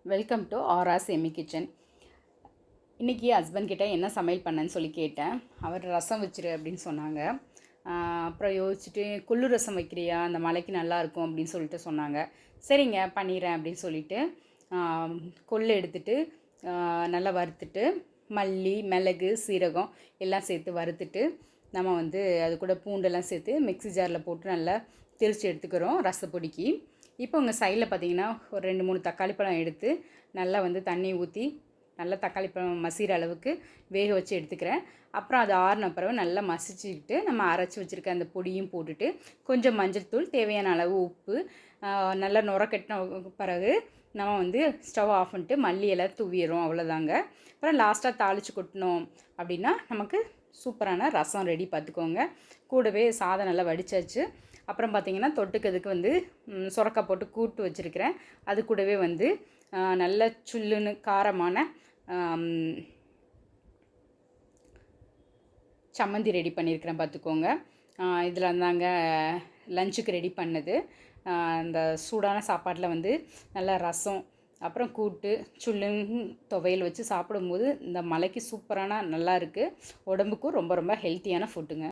Welcome to RR semi kitchen. இன்றைக்கி husband கிட்ட என்ன சமையல் பண்ணேன்னு சொல்லி கேட்டேன். அவர் ரசம் வச்சிரு அப்படின்னு சொன்னாங்க. அப்புறம் யோசிச்சுட்டு கொள்ளு ரசம் வைக்கிறியா, அந்த மலைக்கு நல்லாயிருக்கும் அப்படின்னு சொல்லிட்டு சொன்னாங்க. சரிங்க பண்ணிடுறேன் அப்படின்னு சொல்லிட்டு கொள்ளு எடுத்துட்டு நல்லா வறுத்துட்டு மல்லி, மிளகு, சீரகம் எல்லாம் சேர்த்து வறுத்துட்டு நம்ம வந்து அது கூட பூண்டெல்லாம் சேர்த்து மிக்ஸி ஜாரில் போட்டு நல்லா திரித்து எடுத்துக்கிறோம் ரசப்பொடிக்கு. இப்போ உங்கள் சைடில் பார்த்தீங்கன்னா ஒரு 2-3 தக்காளி பழம் எடுத்து நல்லா வந்து தண்ணி ஊற்றி நல்லா தக்காளி பழம் மசிகிற அளவுக்கு வேக வச்சு எடுத்துக்கிறேன். அப்புறம் அது ஆறின பிறகு நல்லா மசிச்சுக்கிட்டு நம்ம அரைச்சி வச்சுருக்க அந்த பொடியும் போட்டுட்டு கொஞ்சம் மஞ்சள் தூள், தேவையான அளவு உப்பு, நல்லா நுர கட்டின பிறகு நம்ம வந்து ஸ்டவ் ஆஃப் பண்ணிட்டு மல்லி எல்லாம் தூவிடுறோம். அவ்வளோதாங்க. அப்புறம் லாஸ்ட்டாக தாளித்து கொட்டினோம் அப்படின்னா நமக்கு சூப்பரான ரசம் ரெடி. பார்த்துக்கோங்க. கூடவே சாதம் நல்லா வடித்தாச்சு. அப்புறம் பார்த்திங்கன்னா தொட்டுக்கிறதுக்கு வந்து சுரக்காய் போட்டு கூட்டு வச்சுருக்கிறேன். அது கூடவே வந்து நல்ல சுல்லுன்னு காரமான சம்மந்தி ரெடி பண்ணியிருக்கிறேன். பார்த்துக்கோங்க. இதில் இருந்தாங்க லஞ்சுக்கு ரெடி பண்ணது. இந்த சூடான சாப்பாட்டில் வந்து நல்லா ரசம், அப்புறம் கூட்டு, சுல்லுன்னு துவையல் வச்சு சாப்பிடும்போது இந்த மலைக்கு சூப்பரான நல்லா இருக்குது. உடம்புக்கும் ரொம்ப ரொம்ப ஹெல்த்தியான ஃபுட்டுங்க.